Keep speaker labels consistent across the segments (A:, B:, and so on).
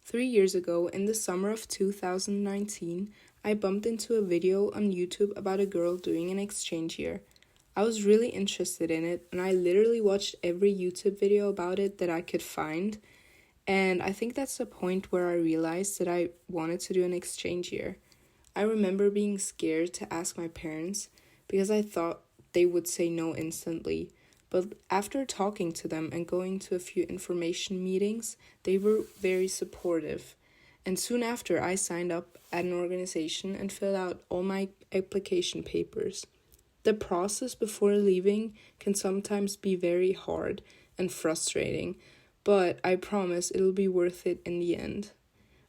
A: 3 years ago, in the summer of 2019, I bumped into a video on YouTube about a girl doing an exchange year. I was really interested in it, and I literally watched every YouTube video about it that I could find. And I think that's the point where I realized that I wanted to do an exchange year. I remember being scared to ask my parents because I thought they would say no instantly. But after talking to them and going to a few information meetings, they were very supportive. And soon after, I signed up at an organization and filled out all my application papers. The process before leaving can sometimes be very hard and frustrating, but I promise it'll be worth it in the end.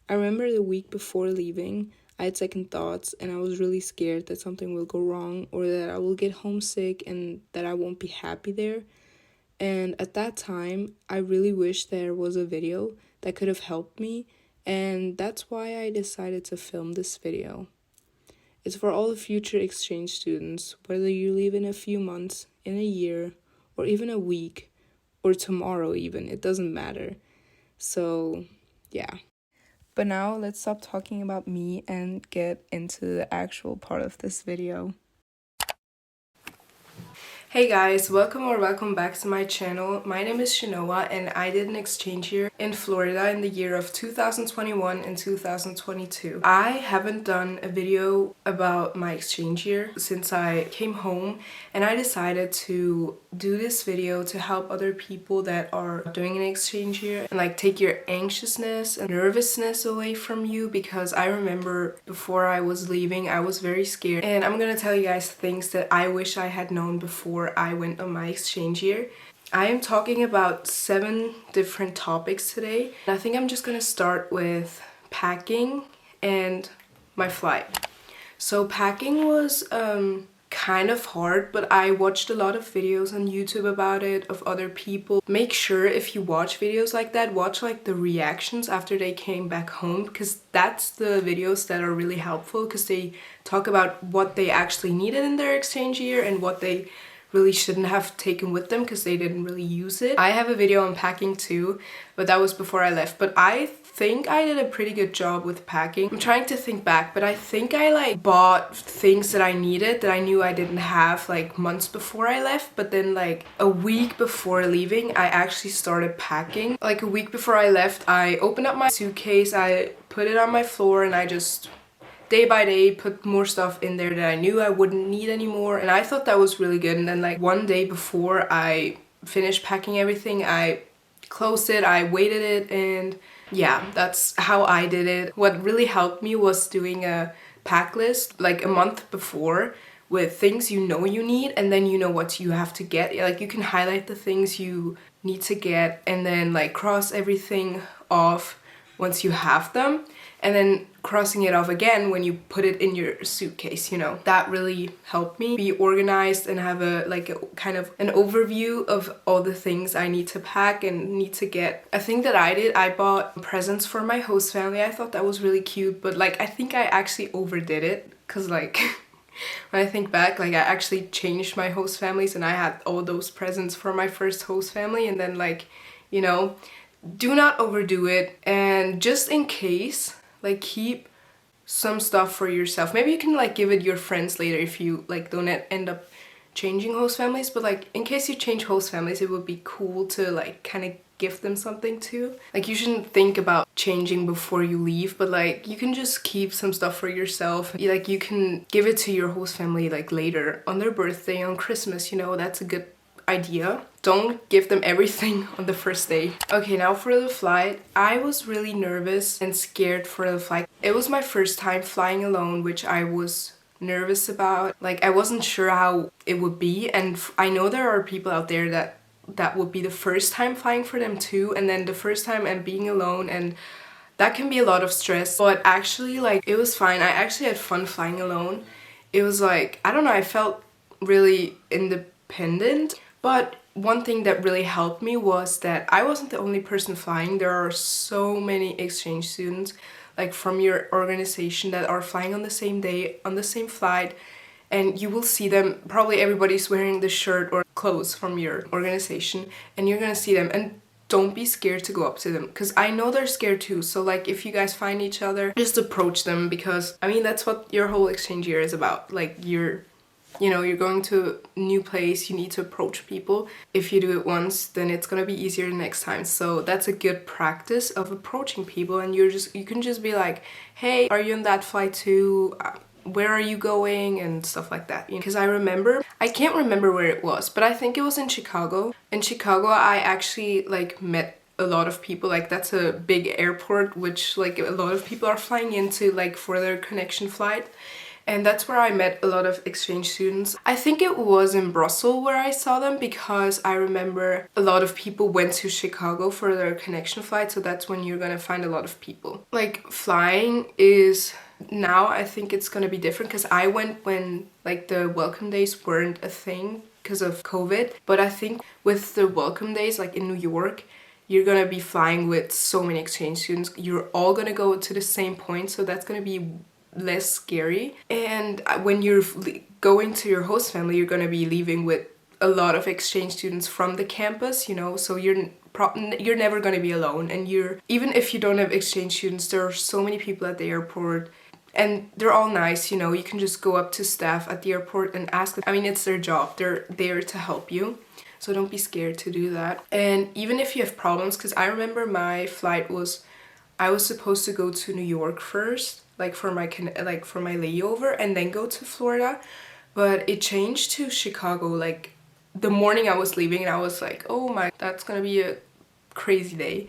A: I remember the week before leaving, I had second thoughts and I was really scared that something will go wrong or that I will get homesick and that I won't be happy there. And at that time, I really wished there was a video that could have helped me, and that's why I decided to film this video. It's for all the future exchange students, whether you leave in a few months, in a year, or even a week, or tomorrow even, it doesn't matter. So, yeah. But now let's stop talking about me and get into the actual part of this video. Hey guys, welcome back to my channel. My name is Shinoa and I did an exchange year in Florida in the year of 2021 and 2022. I haven't done a video about my exchange year since I came home, and I decided to do this video to help other people that are doing an exchange year and like take your anxiousness and nervousness away from you, because I remember before I was leaving I was very scared, and I'm gonna tell you guys things that I wish I had known before I went on my exchange year. I am talking about 7 different topics today. I think I'm just gonna start with packing and my flight. So packing was kind of hard, but I watched a lot of videos on YouTube about it, of other people. Make sure if you watch videos like that, watch like the reactions after they came back home, because that's the videos that are really helpful, because they talk about what they actually needed in their exchange year and what they really shouldn't have taken with them because they didn't really use it. I have a video on packing too, but that was before I left. But I think I did a pretty good job with packing. I'm trying to think back, but I think I like bought things that I needed that I knew I didn't have like months before I left, but then like a week before leaving I actually started packing. Like a week before I left, I opened up my suitcase, I put it on my floor, and I just day by day put more stuff in there that I knew I wouldn't need anymore, and I thought that was really good. And then like one day before I finished packing everything, I closed it, I weighted it, and yeah, that's how I did it. What really helped me was doing a pack list like a month before with things you know you need, and then you know what you have to get. Like you can highlight the things you need to get and then like cross everything off once you have them, and then crossing it off again when you put it in your suitcase, you know. That really helped me be organized and have a kind of an overview of all the things I need to pack and need to get. I think that I bought presents for my host family. I thought that was really cute, but like I think I actually overdid it, because like when I think back, like I actually changed my host families and I had all those presents for my first host family, and then like, you know, do not overdo it. And just in case, like keep some stuff for yourself. Maybe you can like give it your friends later if you like don't end up changing host families, but like in case you change host families, it would be cool to like kind of gift them something too. Like you shouldn't think about changing before you leave, but like you can just keep some stuff for yourself. Like you can give it to your host family like later on their birthday, on Christmas, you know. That's a good idea. Don't give them everything on the first day. Okay, now for the flight. I was really nervous and scared for the flight. It was my first time flying alone, which I was nervous about. Like I wasn't sure how it would be, and I know there are people out there that would be the first time flying for them too, and then the first time and being alone, and that can be a lot of stress. But actually like it was fine. I actually had fun flying alone. It was like, I don't know, I felt really independent. But one thing that really helped me was that I wasn't the only person flying. There are so many exchange students like from your organization that are flying on the same day, on the same flight, and you will see them. Probably everybody's wearing the shirt or clothes from your organization, and you're gonna see them. And don't be scared to go up to them, because I know they're scared too. So like if you guys find each other, just approach them, because I mean that's what your whole exchange year is about. Like you're going to a new place, you need to approach people. If you do it once, then it's gonna be easier next time. So that's a good practice of approaching people, and you can just be like, hey, are you on that flight too? Where are you going? And stuff like that. Because I can't remember where it was, but I think it was in Chicago. In Chicago, I actually like met a lot of people. Like that's a big airport, which like a lot of people are flying into like for their connection flight. And that's where I met a lot of exchange students. I think it was in Brussels where I saw them, because I remember a lot of people went to Chicago for their connection flight, so that's when you're gonna find a lot of people. Like flying is, now I think it's gonna be different, because I went when like the welcome days weren't a thing because of COVID. But I think with the welcome days, like in New York, you're gonna be flying with so many exchange students. You're all gonna go to the same point, so that's gonna be less scary. And when you're going to your host family, you're gonna be leaving with a lot of exchange students from the campus, so you're never gonna be alone. And even if you don't have exchange students, there are so many people at the airport, and they're all nice. You can just go up to staff at the airport and ask them. I mean, it's their job, they're there to help you, so don't be scared to do that. And even if you have problems, because I remember my flight was, I was supposed to go to New York first, like for my layover, and then go to Florida, but it changed to Chicago like the morning I was leaving, and I was like, oh my, that's gonna be a crazy day.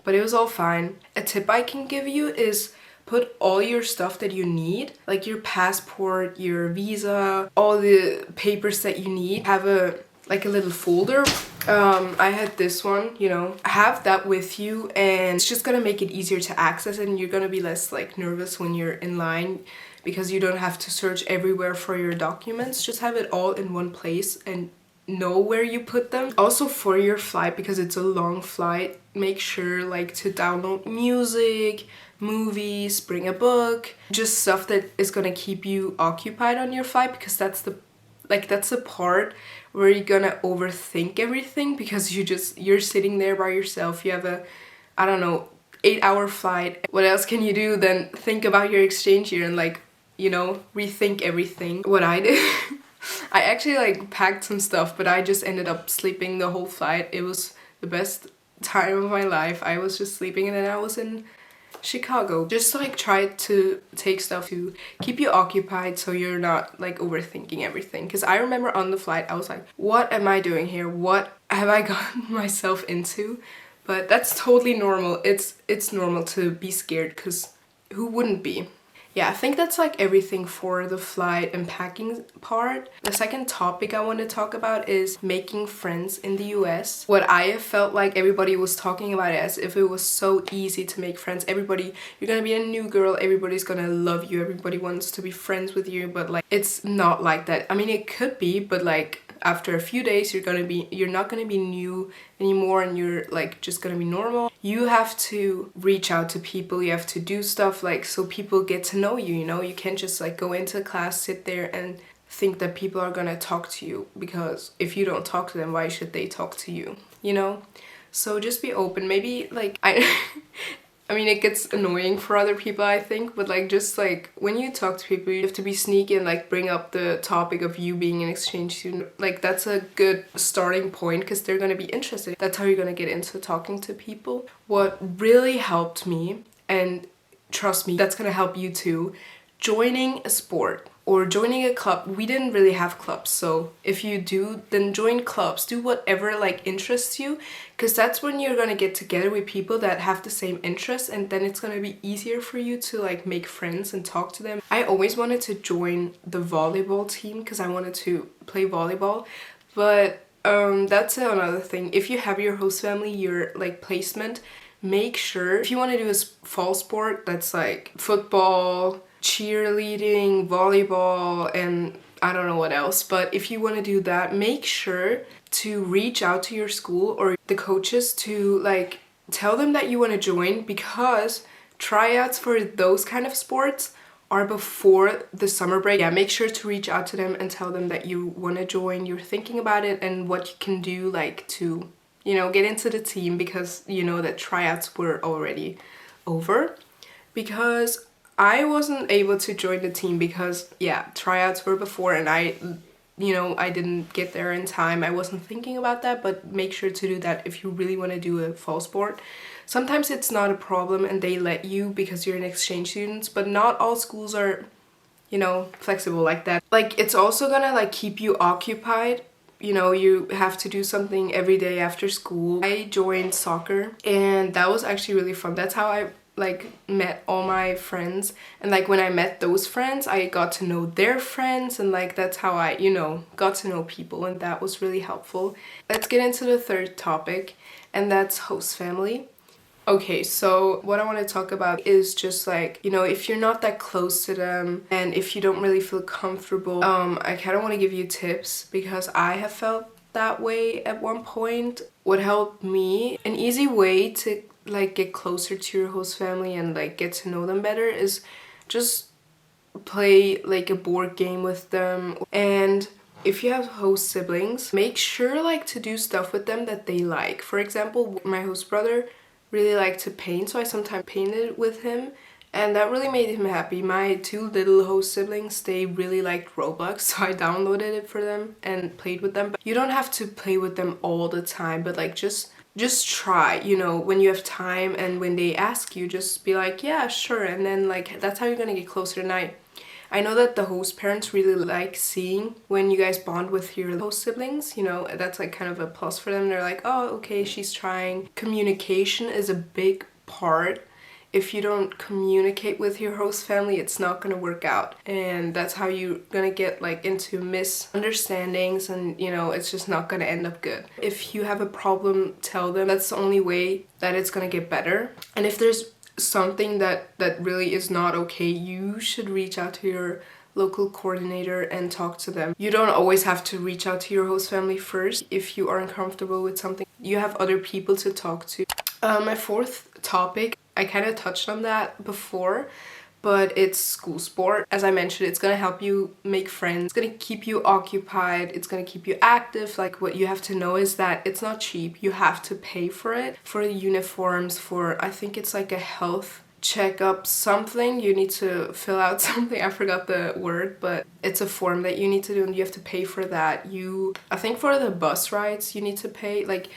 A: But it was all fine. A tip I can give you is put all your stuff that you need, like your passport, your visa, all the papers that you need. Have a little folder. I had this one, have that with you, and it's just gonna make it easier to access, and you're gonna be less like nervous when you're in line, because you don't have to search everywhere for your documents. Just have it all in one place and know where you put them. Also for your flight, because it's a long flight, make sure like to download music, movies, bring a book, just stuff that is gonna keep you occupied on your flight, because that's the part where you're gonna overthink everything, because you're sitting there by yourself. You have a, I don't know, 8-hour flight. What else can you do than think about your exchange year and rethink everything? What I did, I actually packed some stuff, but I just ended up sleeping the whole flight. It was the best time of my life. I was just sleeping, and then I was in Chicago. Just try to take stuff to keep you occupied, so you're not overthinking everything. Because I remember on the flight I was like, what am I doing here? What have I gotten myself into? But that's totally normal. It's normal to be scared, because who wouldn't be? Yeah, I think that's everything for the flight and packing part. The second topic I want to talk about is making friends in the US. What I have felt like everybody was talking about it as if it was so easy to make friends. You're gonna be a new girl, everybody's gonna love you, everybody wants to be friends with you, but it's not like that. I mean, it could be, but after a few days you're not gonna be new anymore, and you're just gonna be normal. You have to reach out to people, you have to do stuff so people get to know you. You can't just go into class, sit there and think that people are gonna talk to you, because if you don't talk to them, why should they talk to you? So just be open. Maybe I mean, it gets annoying for other people, I think, but when you talk to people, you have to be sneaky and bring up the topic of you being an exchange student. That's a good starting point, because they're gonna be interested. That's how you're gonna get into talking to people. What really helped me, and trust me, that's gonna help you too, joining a sport or joining a club. We didn't really have clubs, so if you do, then join clubs. Do whatever interests you, because that's when you're gonna get together with people that have the same interests, and then it's gonna be easier for you to make friends and talk to them. I always wanted to join the volleyball team, because I wanted to play volleyball, but that's another thing. If you have your host family, your placement, make sure, if you want to do a fall sport that's football, cheerleading, volleyball, and I don't know what else, but if you want to do that, make sure to reach out to your school or the coaches to tell them that you want to join, because tryouts for those kind of sports are before the summer break. Yeah, make sure to reach out to them and tell them that you want to join, you're thinking about it, and what you can do to you know, get into the team because you know that tryouts were already over. Because I wasn't able to join the team because, yeah, tryouts were before and you know, I didn't get there in time. I wasn't thinking about that, but make sure to do that if you really want to do a fall sport. Sometimes it's not a problem and they let you because you're an exchange student, but not all schools are, you know, flexible like that. Like, it's also gonna like keep you occupied. You know, you have to do something every day after school. I joined soccer and that was actually really fun. That's how I like met all my friends, and like when I met those friends I got to know their friends, and like that's how I, you know, got to know people, and that was really helpful. Let's get into the third topic, and that's host family. Okay, so what I want to talk about is just like, you know, if you're not that close to them and if you don't really feel comfortable, I kind of want to give you tips because I have felt that way at one point. What helped me, an easy way to like get closer to your host family and like get to know them better, is just play like a board game with them. And if you have host siblings, make sure like to do stuff with them that they like. For example, my host brother really liked to paint, so I sometimes painted with him and that really made him happy. My two little host siblings, they really liked Roblox, so I downloaded it for them and played with them. But you don't have to play with them all the time, but like just try, you know, when you have time, and when they ask you, just be like, yeah, sure, and then like that's how you're gonna get closer. And I know that the host parents really like seeing when you guys bond with your host siblings, you know, that's like kind of a plus for them. They're like, oh, okay, she's trying. Communication is a big part. If you don't communicate with your host family, it's not gonna work out, and that's how you're gonna get like into misunderstandings, and you know, it's just not gonna end up good. If you have a problem, tell them. That's the only way that it's gonna get better. And if there's something that really is not okay, you should reach out to your local coordinator and talk to them. You don't always have to reach out to your host family first. If you aren't comfortable with something, you have other people to talk to. My fourth topic, I kind of touched on that before, but it's school sport. As I mentioned, it's gonna help you make friends, it's gonna keep you occupied, it's gonna keep you active. Like, what you have to know is that it's not cheap. You have to pay for it, for the uniforms, for I think it's like a health checkup something. You need to fill out something, I forgot the word, but it's a form that you need to do and you have to pay for that. I think for the bus rides you need to pay. Like,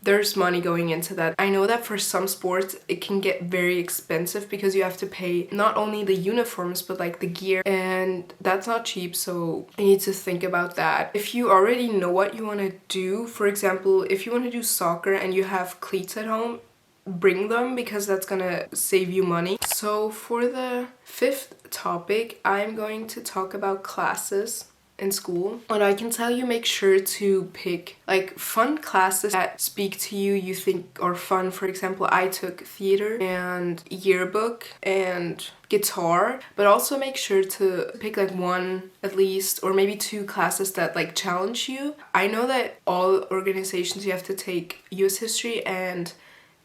A: there's money going into that. I know that for some sports it can get very expensive because you have to pay not only the uniforms but like the gear, and that's not cheap, so you need to think about that. If you already know what you want to do, for example, if you want to do soccer and you have cleats at home, bring them because that's gonna save you money. So for the fifth topic, I'm going to talk about classes in school. What I can tell you, make sure to pick like fun classes that speak to you, you think are fun. For example, I took theater and yearbook and guitar, but also make sure to pick like one at least, or maybe two classes that like challenge you. I know that all organizations you have to take US history and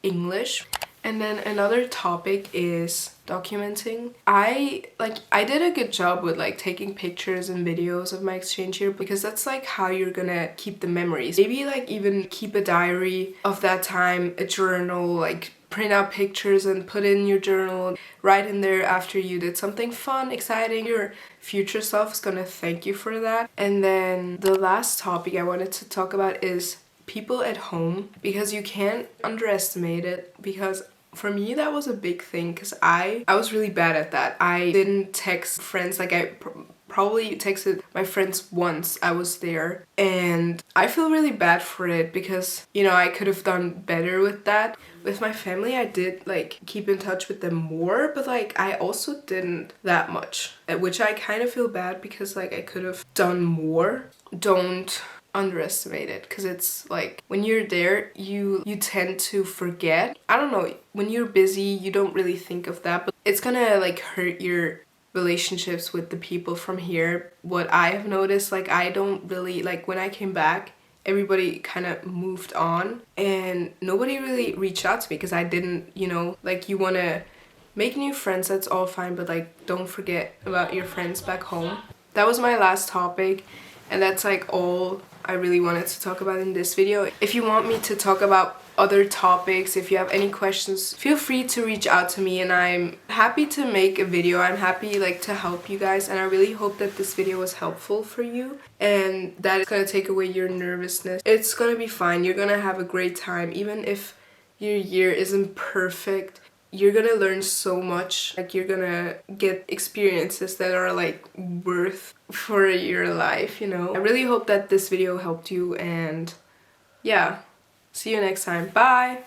A: English. And then another topic is documenting. I did a good job with like taking pictures and videos of my exchange year because that's like how you're gonna keep the memories. Maybe like even keep a diary of that time, a journal, like print out pictures and put in your journal, write in there after you did something fun, exciting. Your future self is gonna thank you for that. And then the last topic I wanted to talk about is people at home, because you can't underestimate it. Because for me that was a big thing, because I was really bad at that. I didn't text friends. Like, I probably texted my friends once I was there, and I feel really bad for it because, you know, I could have done better with that. With my family, I did like keep in touch with them more, but like I also didn't that much, which I kind of feel bad because like I could have done more. Don't underestimate it, because it's like when you're there you tend to forget. I don't know, when you're busy you don't really think of that, but it's gonna like hurt your relationships with the people from here. What I have noticed, like I don't really, like when I came back everybody kind of moved on and nobody really reached out to me because I didn't, you know, like you want to make new friends, that's all fine, but like don't forget about your friends back home. That was my last topic. And that's like all I really wanted to talk about in this video. If you want me to talk about other topics, if you have any questions, feel free to reach out to me, and I'm happy to make a video. I'm happy like to help you guys, and I really hope that this video was helpful for you and that it's gonna take away your nervousness. It's gonna be fine. You're gonna have a great time. Even if your year isn't perfect, you're gonna learn so much. Like, you're gonna get experiences that are like worth for your life, you know. I really hope that this video helped you, and yeah, see you next time. Bye!